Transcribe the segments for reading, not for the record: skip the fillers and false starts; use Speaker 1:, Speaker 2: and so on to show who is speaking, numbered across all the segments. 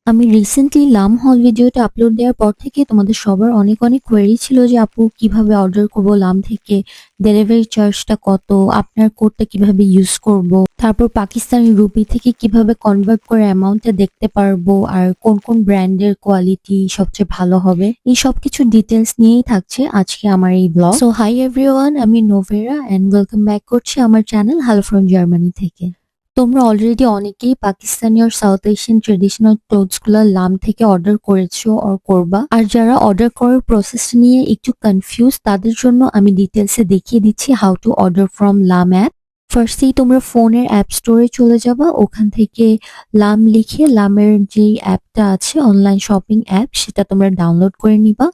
Speaker 1: আমি রিসেন্টলি লাম হল ভিডিওটা আপলোড দেওয়ার পর থেকে তোমাদের সবার অনেক অনেক কোয়েরি ছিল যে আপু কিভাবে অর্ডার করব লাম থেকে, ডেলিভারি চার্জটা কত, আপনার কোডটা কিভাবে ইউজ করব, তারপর পাকিস্তানি রুপি থেকে কিভাবে কনভার্ট করে অ্যামাউন্টটা দেখতে পারবো, আর কোন কোন ব্র্যান্ডের কোয়ালিটি সবচেয়ে ভালো হবে, এই সব কিছু ডিটেলস নিয়েই থাকছে আজকে আমার এই ব্লগ। সো হাই এভরিওয়ান, আমি নোভেরা এন্ড ওয়েলকাম ব্যাক করছি আমার চ্যানেল হ্যালো ফ্রম জার্মানি থেকে। তোমরা অলরেডি অনেকেই পাকিস্তানি আর সাউথ এশিয়ান ট্রেডিশনাল ক্লোথস গুলো লাম থেকে অর্ডার করেছো অর করবা। আর যারা অর্ডার করার প্রসেস নিয়ে একটু কনফিউজ, তাদের জন্য আমি ডিটেলসে দেখিয়ে দিচ্ছি হাউ টু অর্ডার ফ্রম লাম অ্যাপ। ফার্স্টেই তোমরা ফোনের অ্যাপ স্টোরে চলে যাবা, ওখান থেকে লাম লিখে লামের যে অ্যাপটা আছে অনলাইন শপিং অ্যাপ, সেটা তোমরা ডাউনলোড করে নিবা।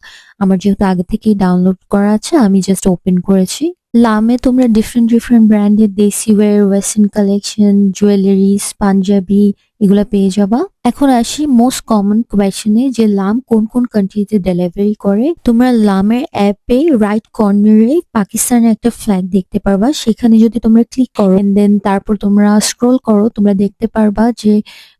Speaker 1: আমার যেহেতু আগে থেকেই ডাউনলোড করা আছে, আমি জাস্ট ওপেন করেছি। লামে তোমরা ডিফারেন্ট ডিফারেন্ট ব্র্যান্ডের দেশি wear, western collection, jewelleries, panjabi এগুলা পেয়ে যাবা। এখন আসি মোস্ট কমন কোয়েশ্চেনে, যে লাম কোন কোন কান্ট্রিতে ডেলিভারি করে। তোমরা লামের অ্যাপে রাইট কর্নারে পাকিস্তানের একটা ফ্ল্যাগ দেখতে পারবা, সেখানে যদি তোমরা ক্লিক করো দেন তারপর তোমরা স্ক্রল করো, তোমরা দেখতে পারবা যে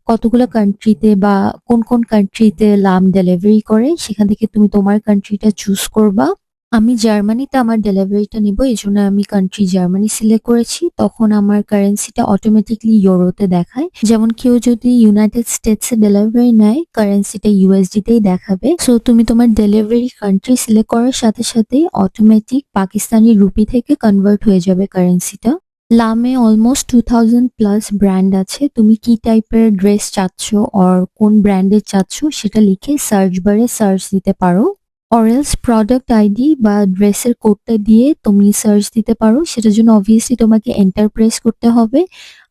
Speaker 1: কতগুলো কান্ট্রিতে বা কোন কোন কান্ট্রিতে লাম ডেলিভারি করে। সেখান থেকে তুমি তোমার কান্ট্রিটা চুজ করবা। আমি জার্মানিতে আমার ডেলিভারিটা নিব, এই জন্য আমি কান্ট্রি জার্মানি সিলেক্ট করেছি। তখন আমার কারেন্সিটা অটোমেটিকলি ইউরোতে দেখায়। যেমন কেউ যদি ইউনাইটেড স্টেটসে ডেলিভারি নেয়, কারেন্সিটা ইউএসডি তেই দেখাবে। সো তুমি তোমার ডেলিভারি কান্ট্রি সিলেক্ট করার সাথে সাথে অটোমেটিক পাকিস্তানি রুপি থেকে কনভার্ট হয়ে যাবে কারেন্সিটা। লামে অলমোস্ট 2000+ ব্র্যান্ড আছে। তুমি কি টাইপের ড্রেস চাচ্ছ অর কোন ব্র্যান্ডের চাচ্ছ সেটা লিখে সার্চ বারে সার্চ দিতে পারো। অরেলস প্রোডাক্ট আইডি বা ড্রেসের কোডটা দিয়ে তুমি সার্চ দিতে পারো। সেটার জন্য অবভিয়াসলি তোমাকে এন্টার প্রেস করতে হবে।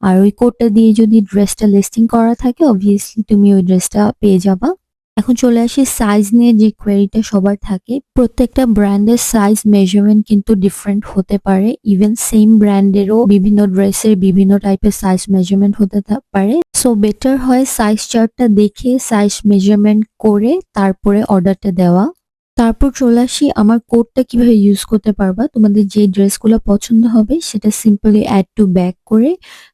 Speaker 1: আর ওই কোডটা দিয়ে যদি ড্রেসটা লিস্টিং করা থাকে, অবভিয়াসলি তুমি ওই ড্রেসটা পেয়ে যাবা। এখন চলে আসি সাইজ নিয়ে, যে কোয়েরিটা সবার থাকে। প্রত্যেকটা ব্র্যান্ডের সাইজ মেজারমেন্ট কিন্তু ডিফারেন্ট হতে পারে। ইভেন সেম ব্র্যান্ডেরও বিভিন্ন ড্রেসের বিভিন্ন টাইপের সাইজ মেজারমেন্ট হতে পারে। সো বেটার হয় সাইজ চার্টটা দেখে সাইজ মেজারমেন্ট করে তারপরে অর্ডারটা দেওয়া। তারপর চলে আসি আমার কোডটা কিভাবে ইউজ করতে পারবা। তোমাদের যে ড্রেসগুলো পছন্দ হবে সেটা সিম্পলি অ্যাড টু ব্যাক করে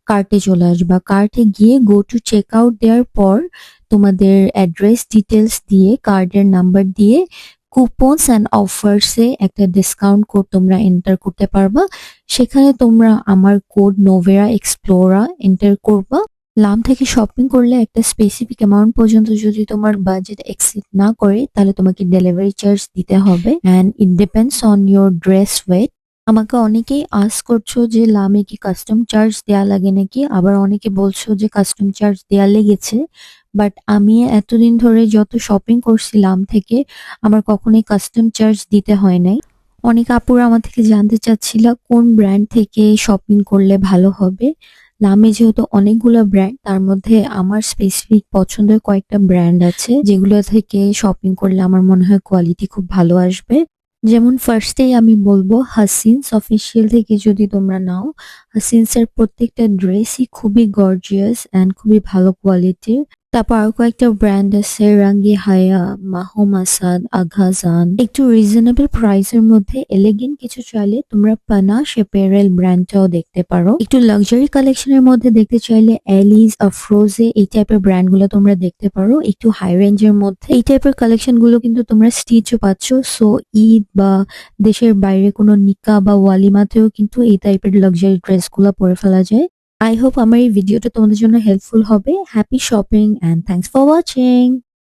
Speaker 1: কার্টে চলে আসবা। কার্টে গিয়ে গো টু চেক আউট দেওয়ার পর তোমাদের অ্যাড্রেস ডিটেলস দিয়ে কার্ডের নাম্বার দিয়ে কুপনস অ্যান্ড অফার্সে একটা ডিসকাউন্ট কোড তোমরা এন্টার করতে পারবা। সেখানে তোমরা আমার কোড নোভেরা এক্সপ্লোরা এন্টার করবা। লাম থেকে শপিং করলে একটা স্পেসিফিক অ্যামাউন্ট পর্যন্ত যদি তোমার বাজেট এক্সিড না করে, তাহলে তোমাকে ডেলিভারি চার্জ দিতে হবে and it depends on your dress weight. আমাকে অনেকেই আস্ক করছো যে লামে কি কাস্টম চার্জ দেয়া লাগে নাকি, আবার অনেকে বলছো যে কাস্টম চার্জ দেয়া লেগেছে। বাট আমি এতদিন ধরে যত শপিং করছি লাম থেকে, আমার কখনোই কাস্টম চার্জ দিতে হয় নাই। অনেক আপুরা আমার থেকে জানতে চাচ্ছিল কোন ব্র্যান্ড থেকে শপিং করলে ভালো হবে। লামে যেহেতু অনেকগুলো ব্র্যান্ড, তার মধ্যে আমার স্পেসিফিক পছন্দের কয়েকটা ব্র্যান্ড আছে যেগুলো থেকে শপিং করলে আমার মনে হয় কোয়ালিটি খুব ভালো আসবে। যেমন ফার্স্টেই আমি বলবো হাসিনস অফিসিয়াল থেকে যদি তোমরা নাও, হাসিনস এর প্রত্যেকটা ড্রেসই খুবই গর্জিয়াস এন্ড খুবই ভালো কোয়ালিটির। তারপর আরো কয়েকটা ব্র্যান্ড আছে, রাঙ্গি হায়া, মাহম আসাদ, আঘাজান। একটু রিজনেবল প্রাইসের মধ্যে এলিগেন্ট কিছু চাইলে তোমরা পানাশ অ্যাপারেল ব্র্যান্ডটাও দেখতে পারো। একটু লাক্সারি কালেকশনের মধ্যে দেখতে চাইলে এলিজ, আফরোজে এই টাইপের ব্র্যান্ড গুলো তোমরা দেখতে পারো। একটু হাই রেঞ্জের মধ্যে এই টাইপের কালেকশন গুলো কিন্তু তোমরা স্টিচও পাচ্ছ। সো ঈদ বা দেশের বাইরে কোনো নিকা বা ওয়ালিমাতেও কিন্তু এই টাইপের লাক্সারি ড্রেস গুলো পরে ফেলা যায়। আই হোপ আমার এই ভিডিওটা তোমাদের জন্য হেল্পফুল হবে। Happy shopping and thanks for watching.